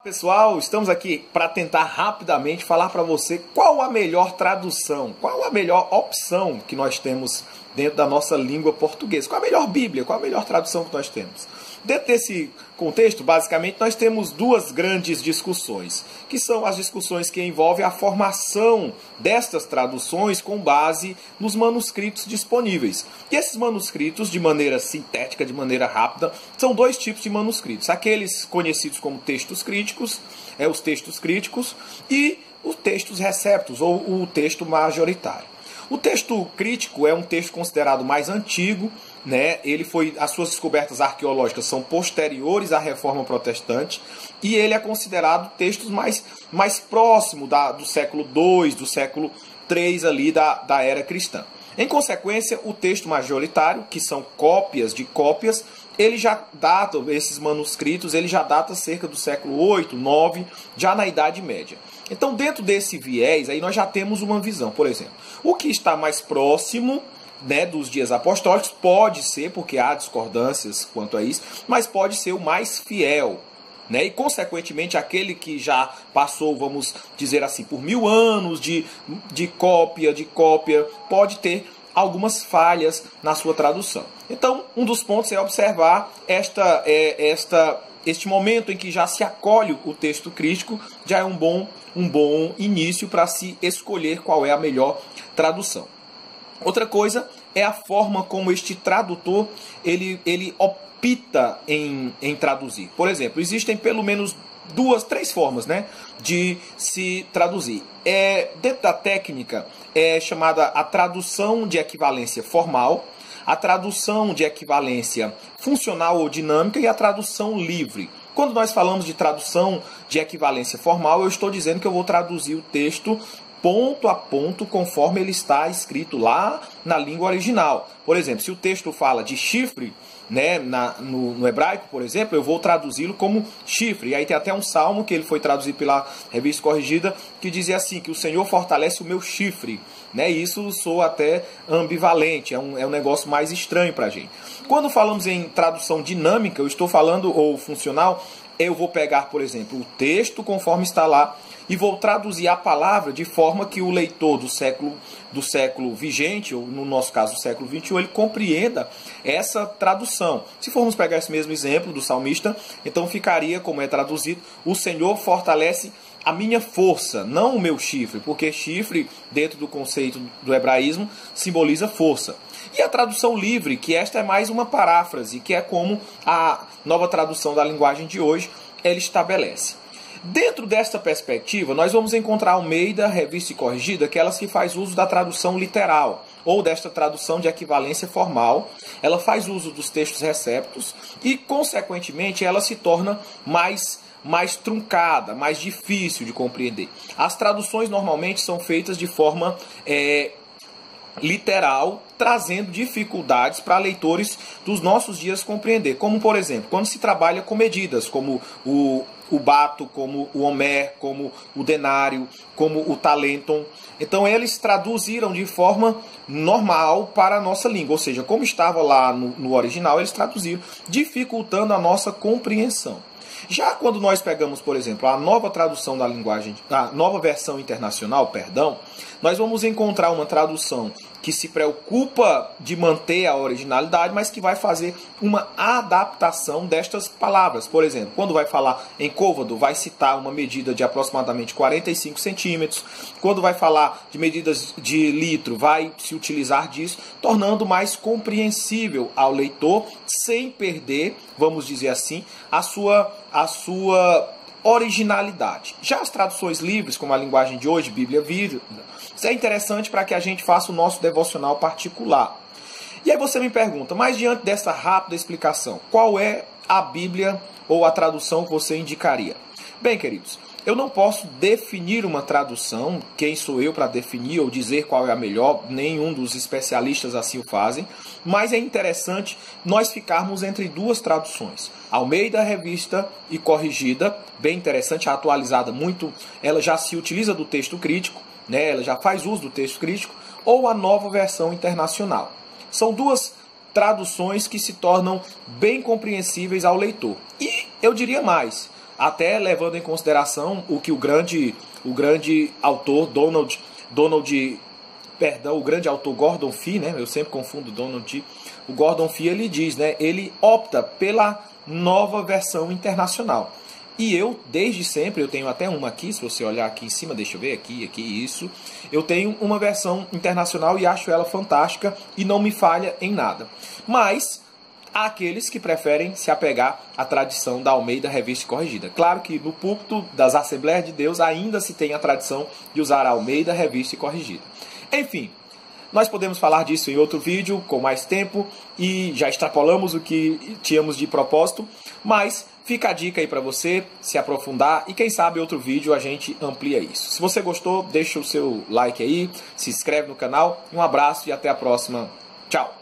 Pessoal, estamos aqui para tentar rapidamente falar para você qual a melhor tradução, qual a melhor opção que nós temos dentro da nossa língua portuguesa, qual a melhor Bíblia, qual a melhor tradução que nós temos. Dentro desse contexto, basicamente, nós temos duas grandes discussões, que são as discussões que envolvem a formação destas traduções com base nos manuscritos disponíveis. E esses manuscritos, de maneira sintética, de maneira rápida, são dois tipos de manuscritos. Aqueles conhecidos como textos críticos, os textos críticos, e os textos receptos, ou o texto majoritário. O texto crítico é um texto considerado mais antigo, né? As suas descobertas arqueológicas são posteriores à Reforma Protestante e ele é considerado textos mais próximo do século II, do século III ali da era cristã. Em consequência, o texto majoritário, que são cópias de cópias, ele já data, esses manuscritos, ele já data cerca do século VIII, IX, já na Idade Média. Então, dentro desse viés, aí nós já temos uma visão. Por exemplo, o que está mais próximo, né, dos dias apostólicos pode ser, porque há discordâncias quanto a isso, mas pode ser o mais fiel, né? E, consequentemente, aquele que já passou, vamos dizer assim, por 1000 anos de cópia, pode ter algumas falhas na sua tradução. Então, um dos pontos é observar este momento em que já se acolhe o texto crítico, já é um bom início para se escolher qual é a melhor tradução. Outra coisa é a forma como este tradutor ele opta em traduzir. Por exemplo, existem pelo menos três formas, né, de se traduzir. Dentro da técnica é chamada a tradução de equivalência formal, a tradução de equivalência funcional ou dinâmica e a tradução livre. Quando nós falamos de tradução de equivalência formal, eu estou dizendo que eu vou traduzir o texto ponto a ponto conforme ele está escrito lá na língua original. Por exemplo, se o texto fala de chifre, né, no hebraico, por exemplo, eu vou traduzi-lo como chifre. E aí tem até um salmo que ele foi traduzido pela Revista Corrigida, que dizia assim, que o Senhor fortalece o meu chifre. Né? Isso soa até ambivalente, é um negócio mais estranho para a gente. Quando falamos em tradução dinâmica, eu estou falando, ou funcional, eu vou pegar, por exemplo, o texto conforme está lá e vou traduzir a palavra de forma que o leitor do século vigente, ou no nosso caso, do século XXI, ele compreenda essa tradução. Se formos pegar esse mesmo exemplo do salmista, então ficaria, como é traduzido, o Senhor fortalece a minha força, não o meu chifre, porque chifre, dentro do conceito do hebraísmo, simboliza força. E a tradução livre, que esta é mais uma paráfrase, que é como a nova tradução da linguagem de hoje, ela estabelece. Dentro desta perspectiva, nós vamos encontrar Almeida, Revista e Corrigida, que ela se faz uso da tradução literal, ou desta tradução de equivalência formal. Ela faz uso dos textos receptos e, consequentemente, ela se torna mais truncada, mais difícil de compreender. As traduções normalmente são feitas de forma literal, trazendo dificuldades para leitores dos nossos dias compreender. Como, por exemplo, quando se trabalha com medidas, como o bato, como o homer, como o denário, como o talenton. Então eles traduziram de forma normal para a nossa língua, ou seja, como estava lá no original, eles traduziram, dificultando a nossa compreensão. Já quando nós pegamos, por exemplo, a nova tradução da linguagem, a nova versão internacional, perdão, nós vamos encontrar uma tradução que se preocupa de manter a originalidade, mas que vai fazer uma adaptação destas palavras. Por exemplo, quando vai falar em côvado, vai citar uma medida de aproximadamente 45 centímetros. Quando vai falar de medidas de litro, vai se utilizar disso, tornando mais compreensível ao leitor, sem perder, vamos dizer assim, a sua originalidade. Já as traduções livres, como a linguagem de hoje, Bíblia Viva, isso é interessante para que a gente faça o nosso devocional particular. E aí você me pergunta, mas diante dessa rápida explicação, qual é a Bíblia ou a tradução que você indicaria? Bem, queridos, eu não posso definir uma tradução, quem sou eu para definir ou dizer qual é a melhor, nenhum dos especialistas assim o fazem, mas é interessante nós ficarmos entre duas traduções. Almeida, Revista e Corrigida, bem interessante, atualizada muito, ela já se utiliza do texto crítico, né? Ela já faz uso do texto crítico, ou a nova versão internacional. São duas traduções que se tornam bem compreensíveis ao leitor. E eu diria mais, até levando em consideração o que o grande autor o grande autor Gordon Fee, né? Eu sempre confundo o Gordon Fee, ele diz, né? Ele opta pela nova versão internacional. E eu, desde sempre, eu tenho até uma aqui, se você olhar aqui em cima, deixa eu ver, aqui, isso. Eu tenho uma versão internacional e acho ela fantástica e não me falha em nada. Mas há aqueles que preferem se apegar à tradição da Almeida Revista e Corrigida. Claro que no púlpito das Assembleias de Deus ainda se tem a tradição de usar a Almeida Revista e Corrigida. Enfim, nós podemos falar disso em outro vídeo com mais tempo e já extrapolamos o que tínhamos de propósito, mas fica a dica aí para você se aprofundar e quem sabe outro vídeo a gente amplia isso. Se você gostou, deixa o seu like aí, se inscreve no canal, um abraço e até a próxima. Tchau!